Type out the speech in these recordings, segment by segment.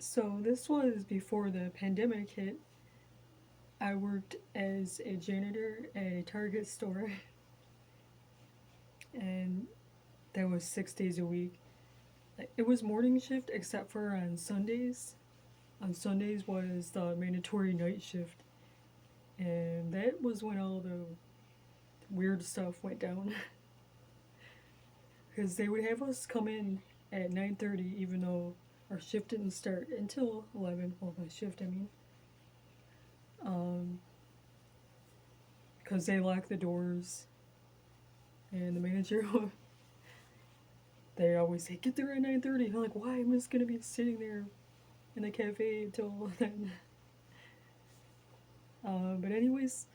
So this was before the pandemic hit. I worked as a janitor at a Target store, and that was 6 days a week. It was morning shift except for on Sundays. On Sundays was the mandatory night shift, and that was when all the weird stuff went down. Because they would have us come in at 9:30, even though our shift didn't start until 11. Well, my shift, I mean. Um, because they lock the doors, and the manager they always say get there at 9:30. I'm like, why? I'm just gonna be sitting there in the cafe until then. But anyways,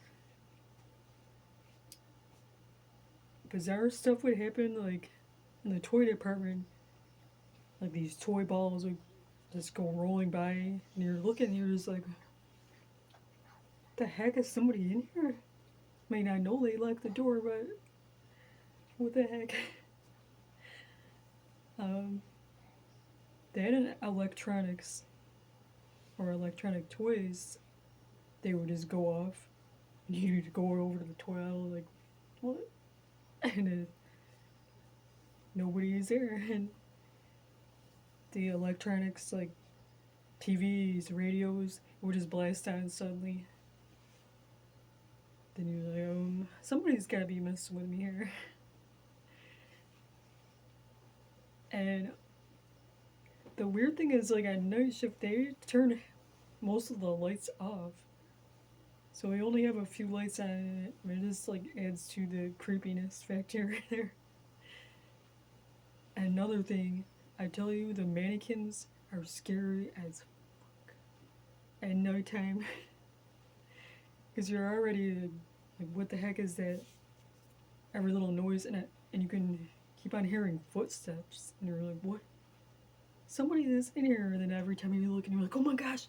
bizarre stuff would happen like in the toy department. Like these toy balls would just go rolling by, and you're looking, and you're just like, the heck is somebody in here? I mean, I know they locked the door, but what the heck? Um, they had an electronics or electronic toys. They would just go off. You'd go over to the toy aisle like, what? And nobody is there. And the electronics, like TVs, radios, would just blast on suddenly. Then you're like, somebody's gotta be messing with me here. And the weird thing is, like, at night shift, they turn most of the lights off. So we only have a few lights on it, and it just, like, adds to the creepiness factor there. Another thing, I tell you, the mannequins are scary as fuck at nighttime. Because you're already, like, what the heck is that? Every little noise, and you can keep on hearing footsteps, and you're like, what? Somebody is in here, and then every time you look, and you're like, oh my gosh,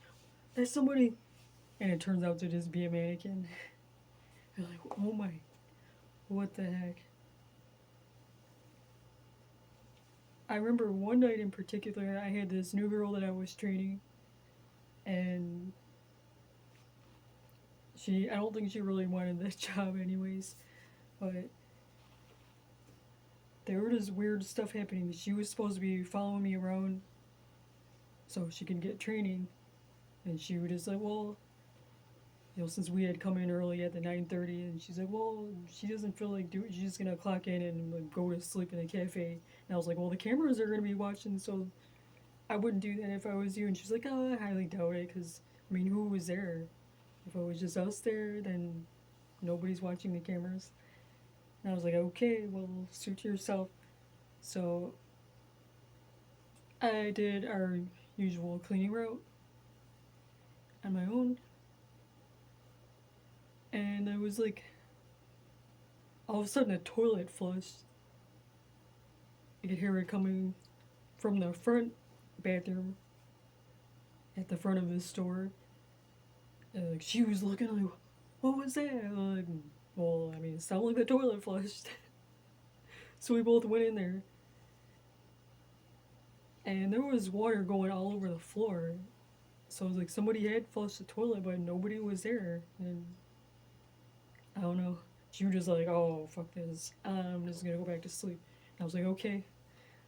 there's somebody. And it turns out to just be a mannequin. You're like, oh my, what the heck? I remember one night in particular, I had this new girl that I was training, and I don't think she really wanted this job anyways, but there was weird stuff happening. She was supposed to be following me around so she could get training, and she would just like, well, since we had come in early at the 9:30, and she's like, well, she doesn't feel like doing. She's just gonna clock in and like, go to sleep in the cafe. And I was like, well, the cameras are gonna be watching, so I wouldn't do that if I was you. And she's like, oh, I highly doubt it, because I mean, who was there? If it was just us there, then nobody's watching the cameras. And I was like, okay, well, suit yourself. So I did our usual cleaning route on my own, and I was like, all of a sudden, a toilet flushed. You could hear it coming from the front bathroom at the front of the store. Like, she was looking like, what was that? Like, well, I mean, it sounded like the toilet flushed. So we both went in there, and there was water going all over the floor. So it was like somebody had flushed the toilet, but nobody was there. And I don't know. She was just like, oh, fuck this. I'm just gonna go back to sleep. And I was like, okay.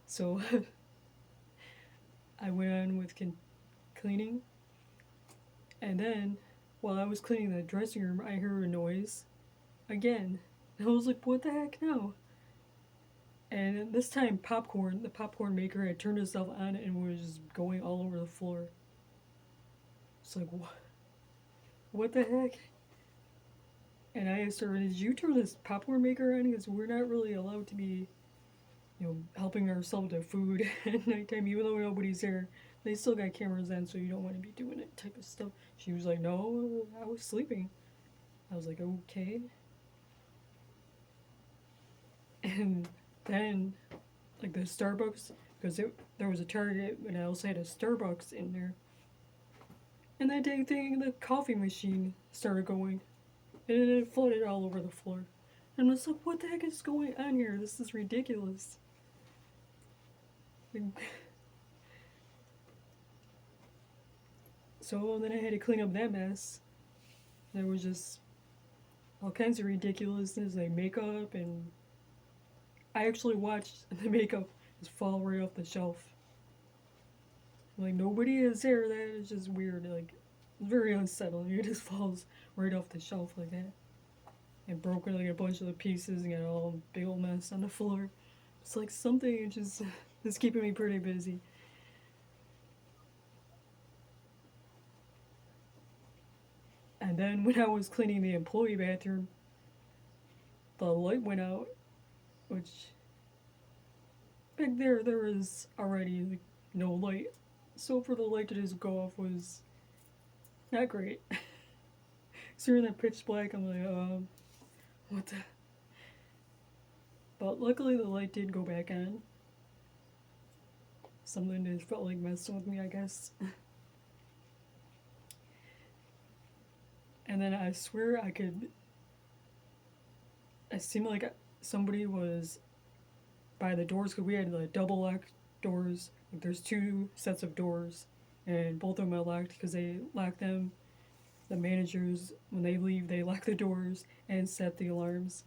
So I went on with cleaning. And then, while I was cleaning the dressing room, I heard a noise again. And I was like, what the heck now? And this time, the popcorn maker had turned itself on and was going all over the floor. It's like, what the heck? And I asked her, did you turn this popcorn maker on? Because we're not really allowed to be, helping ourselves to food at nighttime, even though nobody's there. They still got cameras on, so you don't want to be doing that type of stuff. She was like, no, I was sleeping. I was like, okay. And then, like, the Starbucks, because there was a Target, and I also had a Starbucks in there. And that dang thing, the coffee machine started going. And it flooded all over the floor. And I was like, what the heck is going on here? This is ridiculous. So then I had to clean up that mess. There was just all kinds of ridiculousness, like makeup, and I actually watched the makeup just fall right off the shelf. Like nobody is there. That is just weird. Like very unsettling. It just falls right off the shelf like that, and broken like a bunch of the pieces and got all big old mess on the floor. It's like something just is keeping me pretty busy. And then when I was cleaning the employee bathroom, the light went out, which back there was already like no light. So for the light to just go off was not great. So in that pitch black, I'm like, what the? But luckily the light did go back on. Something just felt like messing with me, I guess. And then I swear I could. It seemed like somebody was by the doors because we had like double lock doors. Like there's two sets of doors, and both of them are locked because they lock them. The managers, when they leave, they lock the doors and set the alarms.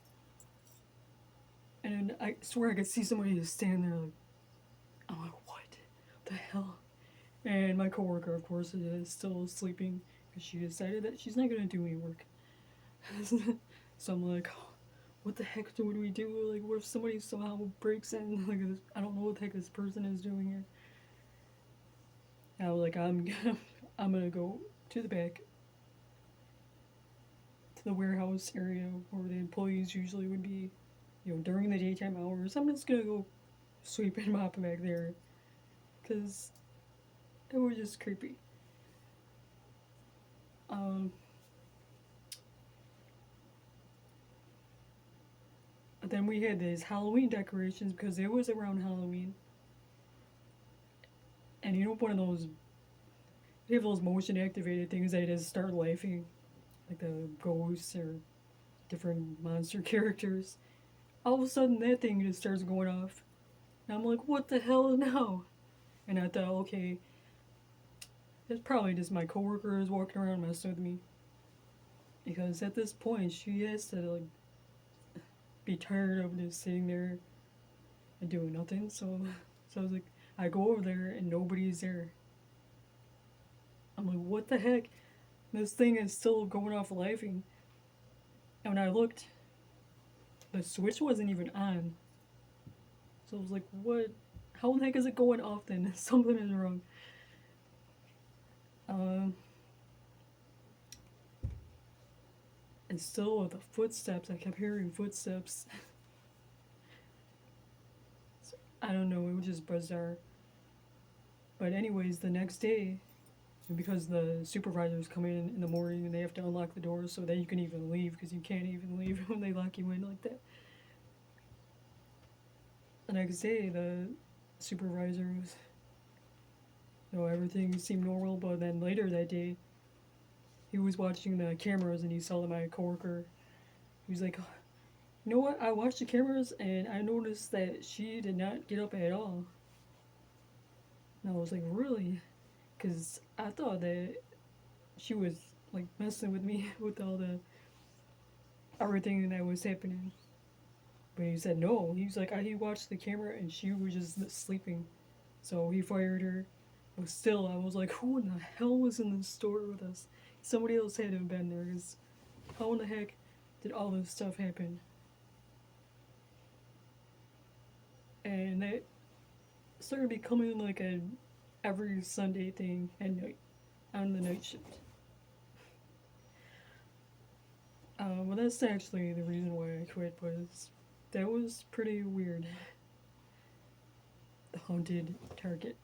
And I swear I could see somebody just stand there like, I'm like, what the hell? And my coworker, of course, is still sleeping because she decided that she's not gonna do any work. So I'm like, oh, what the heck do we do? Like, what if somebody somehow breaks in? Like, I don't know what the heck this person is doing here. And I was like, I'm gonna go to the back, to the warehouse area where the employees usually would be, during the daytime hours. I'm just gonna go sweep and mop back there, cause it was just creepy. Um, then we had these Halloween decorations because it was around Halloween, and one of those, they have those motion activated things that just start laughing, like the ghosts or different monster characters. All of a sudden, that thing just starts going off, and I'm like, what the hell now? And I thought, okay, it's probably just my coworker is walking around messing with me, because at this point she has to like be tired of just sitting there and doing nothing. So I was like, I go over there and nobody's there. I'm like, what the heck? This thing is still going off laughing. And when I looked, the switch wasn't even on. So I was like, what? How the heck is it going off then? Something is wrong. Um, and still with the footsteps, I kept hearing footsteps. So, I don't know, it was just bizarre. But anyways, the next day, because the supervisors come in the morning and they have to unlock the doors so that you can even leave, because you can't even leave when they lock you in like that. The next day, the supervisor was, everything seemed normal, but then later that day, he was watching the cameras and he saw that my coworker, he was like, you know what, I watched the cameras and I noticed that she did not get up at all. And I was like, really? Because I thought that she was like messing with me with all the everything that was happening. But he said no. He was like, he watched the camera and she was just sleeping. So he fired her. But still, I was like, who in the hell was in the store with us? Somebody else had to have been there. Because how in the heck did all this stuff happen? And that started becoming like a every Sunday thing at night, on the night shift. Well, that's actually the reason why I quit, was that was pretty weird. The haunted Target.